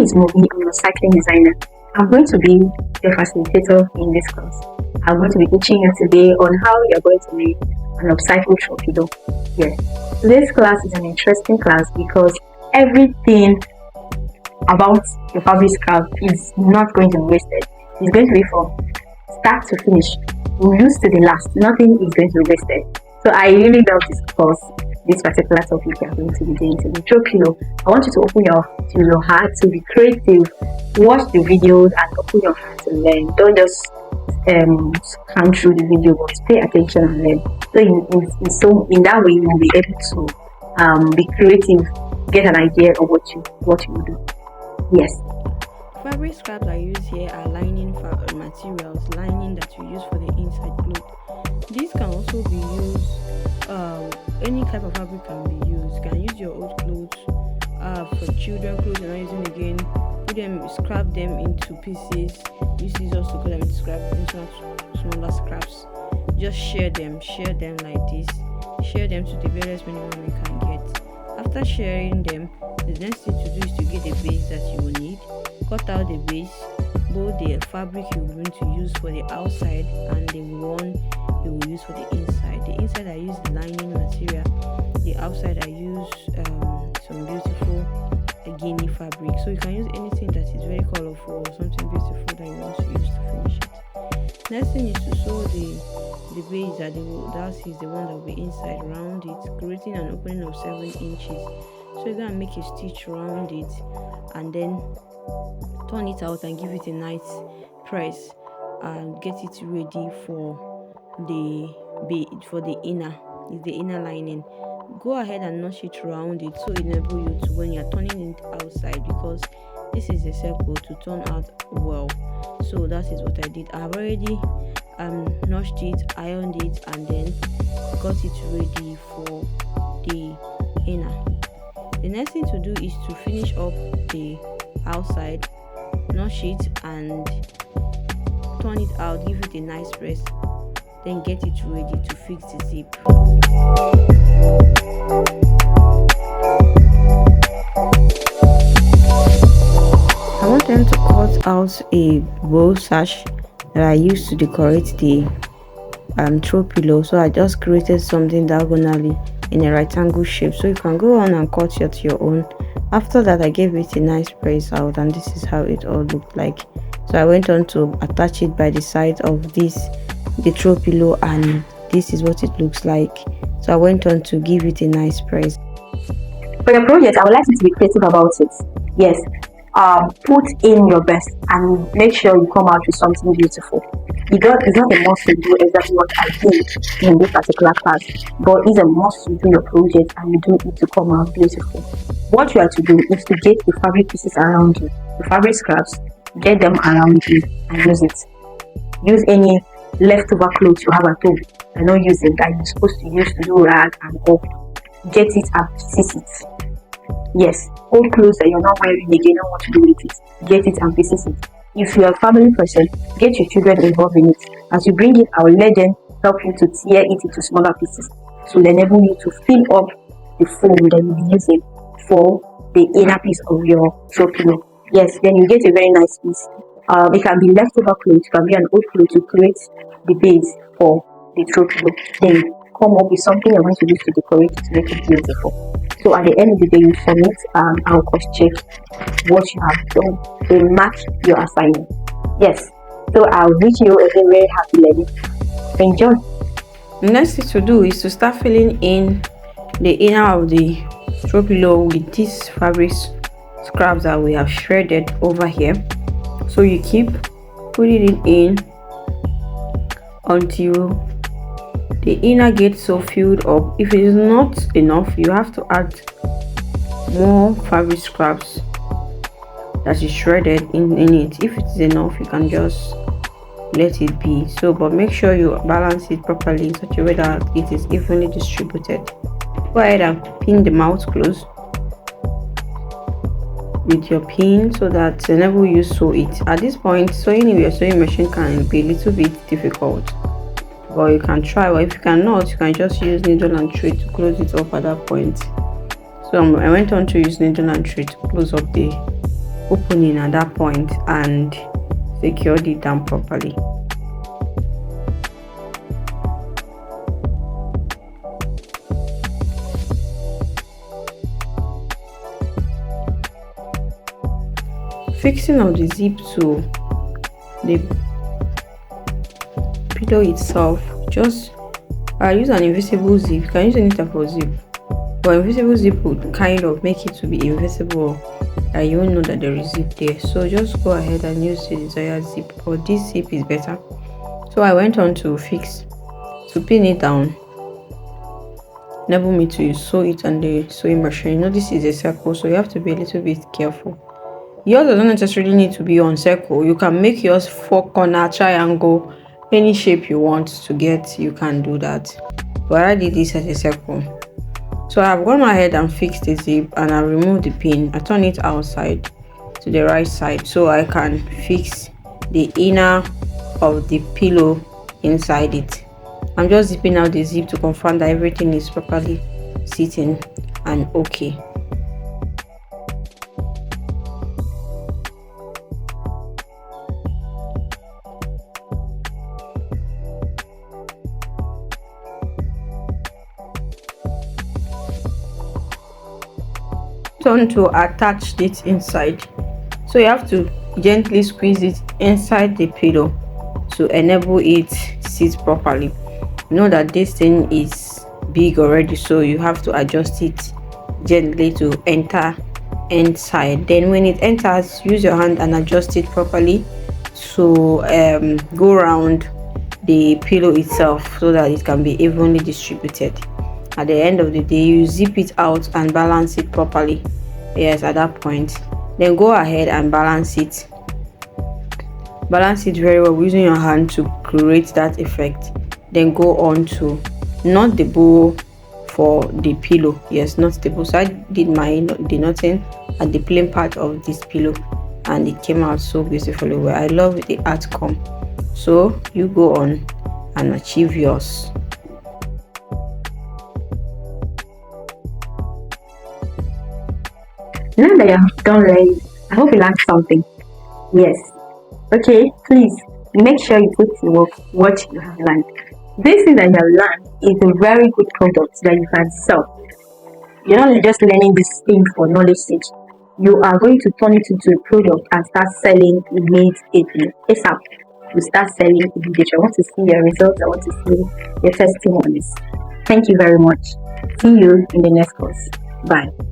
is Mobi. I'm a cycling designer. I'm going to be the facilitator in this class. I'm going to be teaching you today on how you're going to make an upcycle torpedo. Yes, this class is an interesting class because everything about your fabric scrap is not going to be wasted. It's going to be from start to finish, used to the last. Nothing is going to be wasted. So I really love this course. This particular topic we are going to be doing today. Torpedo. I want you to open your heart to be creative. Watch the videos and open your heart to learn. Don't just scan through the video, but pay attention and learn. So in that way, you will be able to be creative, get an idea of what you will do. Yes. Fabric scraps I use here are lining materials, lining that you use for the inside cloth. These can also be used. Any type of fabric can be used. You can use your old clothes for children clothes you're not using again. Put them, scrap them into pieces. Use scissors to cut them into smaller scraps. Just share them like this. Share them to the various minimum you can get. After sharing them, the next thing to do is to get the base that you will need. Cut out the base, both the fabric you're going to use for the outside and the one you will use for the inside. The inside I use the lining material. The outside I use some beautiful guinea fabric. So you can use anything that is very colorful or something beautiful that you want to use to finish it. Next thing is to sew the base that is the one that will be inside around it, creating an opening of 7 inches. So you're gonna make a stitch around it and then turn it out and give it a nice press and get it ready for the inner lining. Go ahead and notch it around it so enable you to, when you're turning it outside, because this is a circle, to turn out well. So that is what I did. I've already notched it, ironed it, and then got it ready for the inner. The next thing to do is to finish up the outside, notch it and turn it out, give it a nice press, then get it ready to fix the zip. I want them to cut out a bow sash that I used to decorate the throw pillow. So I just created something diagonally in a rectangle shape, so you can go on and cut it your own. After that, I gave it a nice press out, and this is how it all looked like. So I went on to attach it by the side of the throw pillow, and this is what it looks like. So I went on to give it a nice press. For your project, I would like you to be creative about it. Yes, put in your best and make sure you come out with something beautiful. It's not a must to do exactly what I did in this particular class, but it's a must to do your project and you do it to come out beautiful. What you have to do is to get the fabric pieces around you, the fabric scraps, get them around you and use it. Use any leftover clothes you have at home and not use it that you're supposed to use to do rag and all. Get it and piece it. Yes, old clothes that you're not wearing again, don't want to do with it. Get it and pieces it. If you're a family person, get your children involved in it. As you bring it, I will let them help you to tear it into smaller pieces to enable you to fill up the foam that you'll be using for the inner piece of your throw pillow. Yes, then you get a very nice piece. It can be leftover clothes, it can be an old clothes to create the base for the throw pillow. Then come up with something you're going to use to decorate it to make it beautiful. So at the end of the day, you submit I'll cross check what you have done to match your assignment. Yes, so I'll wish you a very happy learning. Enjoy. The next thing to do is to start filling in the inner of the throw pillow with these fabric scraps that we have shredded over here. So you keep putting it in until the inner gets so filled up. If it is not enough, you have to add more fabric scraps that is shredded in it. If it is enough, you can just let it be. So but make sure you balance it properly in such a way that it is evenly distributed. Go ahead and pin the mouth closed with your pin so that whenever you sew it. At this point, sewing in your sewing machine can be a little bit difficult, but you can try. Or if you cannot, you can just use needle and thread to close it up at that point. So I went on to use needle and thread to close up the opening at that point and secured it down properly. Fixing of the zip to the pillow itself, just I use an invisible zip. You can use any type of zip, but invisible zip would kind of make it to be invisible and you won't know that there is zip there. So just go ahead and use the desired zip, or this zip is better. So I went on to pin it down. Enable me to sew it on the sewing machine. You know this is a circle, so you have to be a little bit careful. Yours doesn't necessarily need to be on circle. You can make yours 4-corner, triangle, any shape you want to get, you can do that. But I did this as a circle. So I've gone ahead and fixed the zip, and I removed the pin. I turn it outside to the right side so I can fix the inner of the pillow inside it. I'm just zipping out the zip to confirm that everything is properly sitting and okay. Turn to attach it inside, so you have to gently squeeze it inside the pillow to enable it sit properly. You know that this thing is big already, so you have to adjust it gently to enter inside. Then when it enters, use your hand and adjust it properly to go around the pillow itself so that it can be evenly distributed. At the end of the day, you zip it out and balance it properly. Yes, at that point, then go ahead and balance it very well using your hand to create that effect. Then go on to knot the bow for the pillow. Yes, not the bow. So I did the knotting at the plain part of this pillow, and it came out so beautifully well. I love the outcome. So you go on and achieve yours. Now that you're done learning, I hope you learned something. Yes. Okay, please make sure you put to work what you have learned. This thing that you have learned is a very good product that you can sell. You're not just learning this thing for knowledge sake. You are going to turn it into a product and start selling immediately. ASAP. You start selling immediately. I want to see your results. I want to see your testimonies. Thank you very much. See you in the next course. Bye.